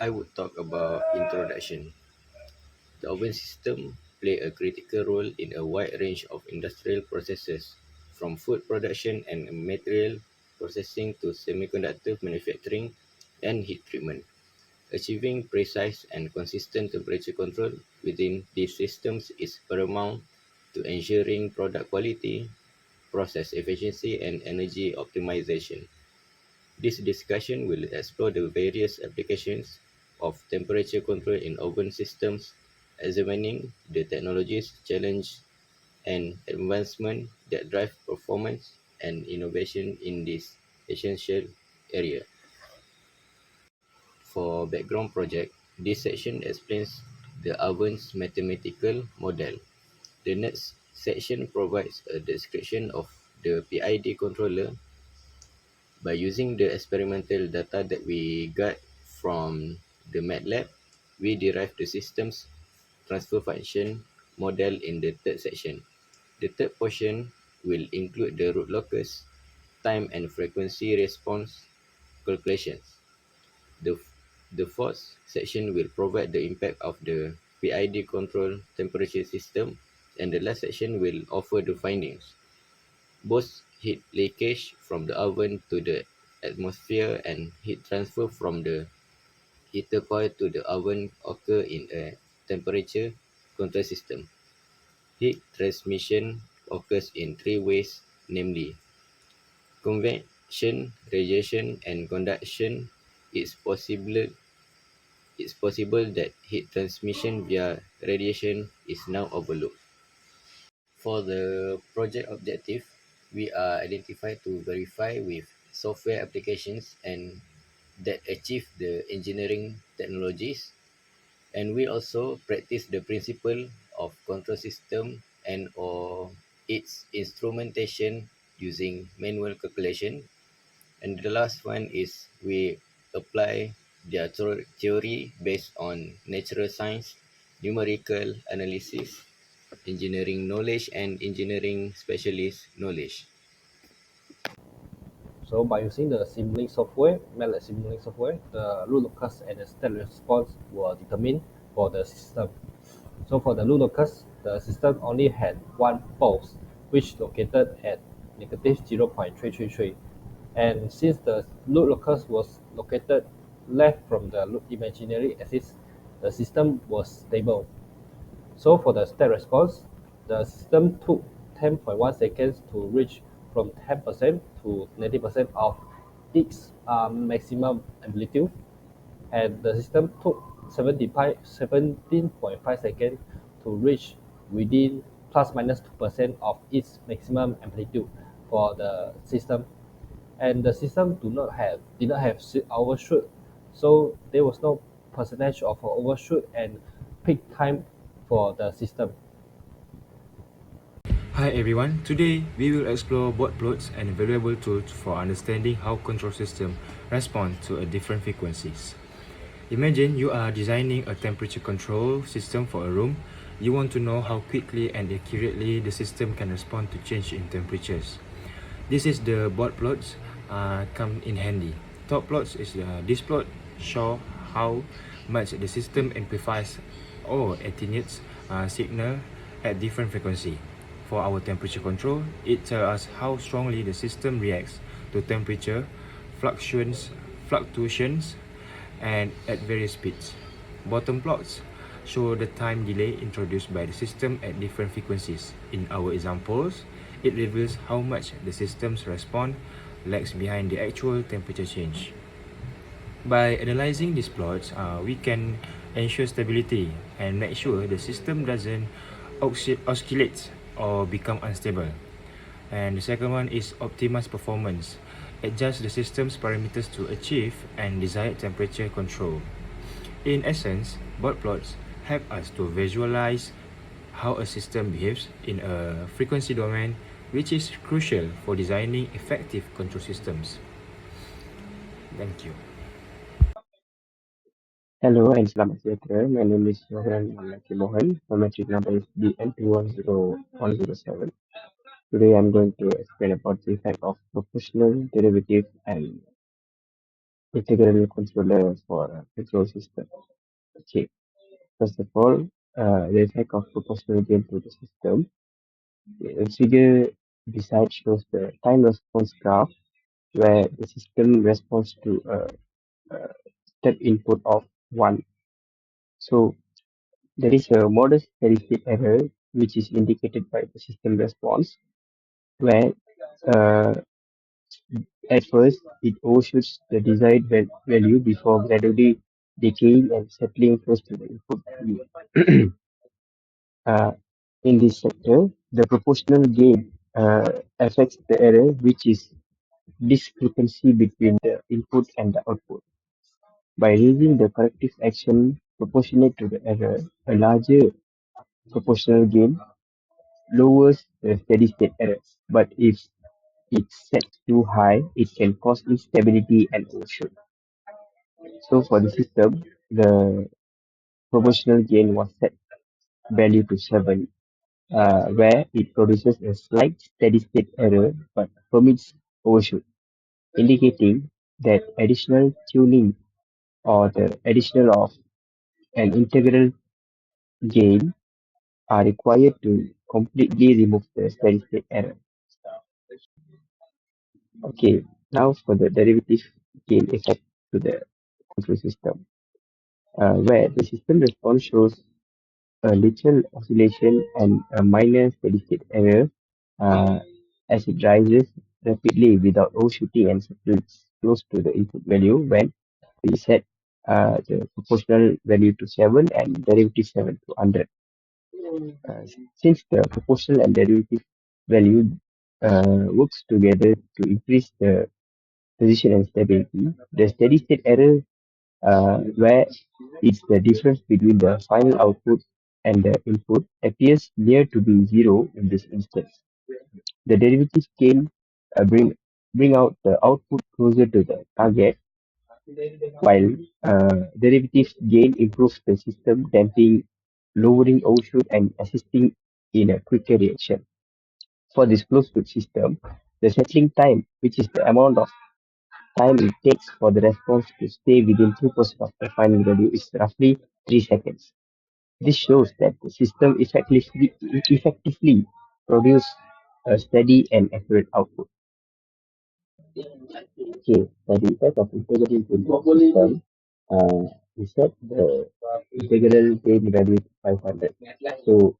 I would talk about introduction. The oven system play a critical role in a wide range of industrial processes, from food production and material processing to semiconductor manufacturing and heat treatment. Achieving precise and consistent temperature control within these systems is paramount to ensuring product quality, process efficiency, and energy optimization. This discussion will explore the various applications of temperature control in oven systems, examining the technologies, challenge, and advancement that drive performance and innovation in this essential area. For background project, this section explains the oven's mathematical model. The next section provides a description of the PID controller. By using the experimental data that we got from the MATLAB, we derived the system's transfer function model in the third section. The third portion will include the root locus, time and frequency response calculations. The, the fourth section will provide the impact of the PID control temperature system, and the last section will offer the findings. Both heat leakage from the oven to the atmosphere and heat transfer from the heater coil to the oven occur in a temperature control system. Heat transmission occurs in three ways, namely convection, radiation, and conduction. It's possible, it's possible that heat transmission via radiation is now overlooked. For the project objective, we are identified to verify with software applications and that achieve the engineering technologies, and we also practice the principle of control system and or its instrumentation using manual calculation. And the last one is we apply their theory based on natural science, numerical analysis, engineering knowledge, and engineering specialist knowledge. So by using the simulating software, MATLAB simulating software, the root locus and the state response were determined for the system. So for the root locus, the system only had one pulse, which located at negative 0.333. And since the root locus was located left from the imaginary axis, the system was stable. So for the step response, the system took 10.1 seconds to reach from 10% to 90% of its maximum amplitude, and the system took 17.5 seconds to reach within plus minus 2% of its maximum amplitude for the system. And the system did not have overshoot, so there was no percentage of overshoot and peak time for the system. Hi everyone, today we will explore board plots and valuable tools for understanding how control system respond to a different frequencies. Imagine you are designing a temperature control system for a room. You want to know how quickly and accurately the system can respond to change in temperatures. This is the board plots come in handy. Top plots is this plot show how much the system amplifies or attenuates signal at different frequency. For our temperature control, it tells us how strongly the system reacts to temperature fluctuations and at various speeds. Bottom plots show the time delay introduced by the system at different frequencies. In our examples, it reveals how much the system's response lags behind the actual temperature change. By analyzing these plots, we can ensure stability and make sure the system doesn't oscillate or become unstable. And the second one is optimize performance. Adjust the system's parameters to achieve and desired temperature control. In essence, board plots help us to visualize how a system behaves in a frequency domain, which is crucial for designing effective control systems. Thank you. Hello and selamat sejahtera. My name is Johan Malaki Mohan. My metric number is BNJ30703. Today I'm going to explain about the effect of proportional derivative and integral controller for a control system. Okay, first of all, the effect of proportional gain to the system. The figure beside shows the time response graph where the system responds to a step input of 1. So there is a modest steady-state error which is indicated by the system response where uh, at first it overshoots the desired value before gradually decaying and settling close to the input value. uh, in this sector, the proportional gain affects the error, which is discrepancy between the input and the output. By raising the corrective action proportionate to the error, a larger proportional gain lowers the steady state error. But if it's set too high, it can cause instability and overshoot. So for the system, the proportional gain was set value to 7, where it produces a slight steady state error but permits overshoot, indicating that additional tuning or the additional of an integral gain are required to completely remove the steady state error. Okay, now for the derivative gain effect to the control system, where the system response shows a little oscillation and a minor steady state error uh, as it rises rapidly without overshooting and settles close to the input value when we set the proportional value to 7 and derivative 7 to 100. Uh, since the proportional and derivative value works together to increase the position and stability, the steady state error where it's the difference between the final output and the input appears near to be zero in this instance. The derivative gain bring out the output closer to the target, while derivative gain improves the system damping, lowering overshoot, and assisting in a quicker reaction. For this closed loop system, the settling time, which is the amount of time it takes for the response to stay within 2% of the final value, is roughly 3 seconds. This shows that the system effectively produces a steady and accurate output. Okay, for the effect of integrity into the system, we set the integral gain value to 500. So,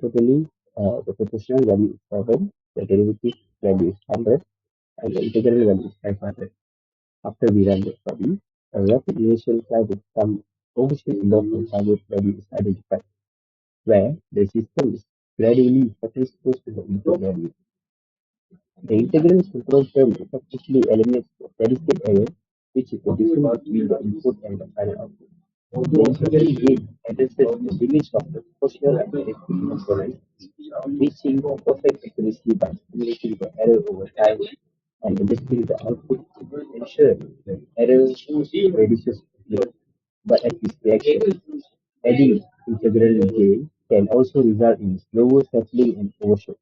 totally, the proportional value is 7, the derivative value is 100, and the integral value is 500. After we run the study, a rapid initial flight with some overshoot below the target value is identified, where the system is gradually settles close to the input value. The integral control term effectively eliminates the steady-state error, which is the difference between the input and the final output. The integral gain addresses the limits of the proportional and derivative component, reaching perfect accuracy by simulating the error over time and adjusting the output to ensure the error reduces zero. But at this reaction, adding integral gain can also result in slower settling and overshoot.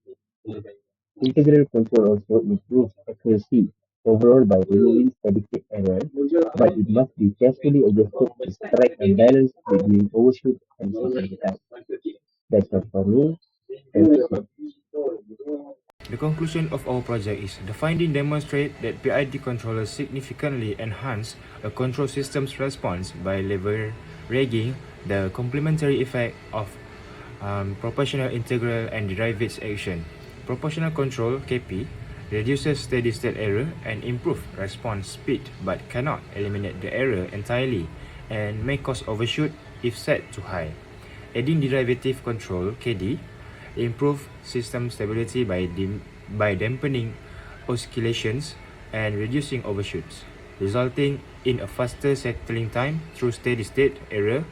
Integral control also improves accuracy overall by removing static error, but it must be carefully adjusted to strike a balance between overshoot and settling time. That's all for me. Thank you. The conclusion of our project is the finding demonstrate that PID controllers significantly enhance a control system's response by leveraging the complementary effect of proportional integral and derivatives action. Proportional control (KP) reduces steady-state error and improve response speed but cannot eliminate the error entirely and may cause overshoot if set too high. Adding derivative control (KD) improve system stability by dampening oscillations and reducing overshoots, resulting in a faster settling time through steady-state error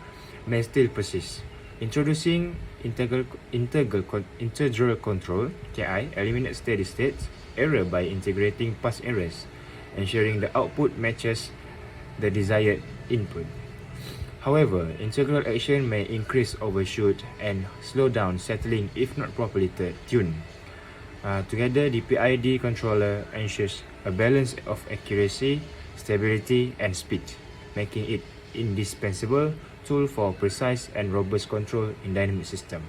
may still persist. Introducing integral control (KI) eliminates steady-state error by integrating past errors, ensuring the output matches the desired input. However, integral action may increase overshoot and slow down settling if not properly tuned. Together, the PID controller ensures a balance of accuracy, stability, and speed, making it indispensable tool for precise and robust control in dynamic system.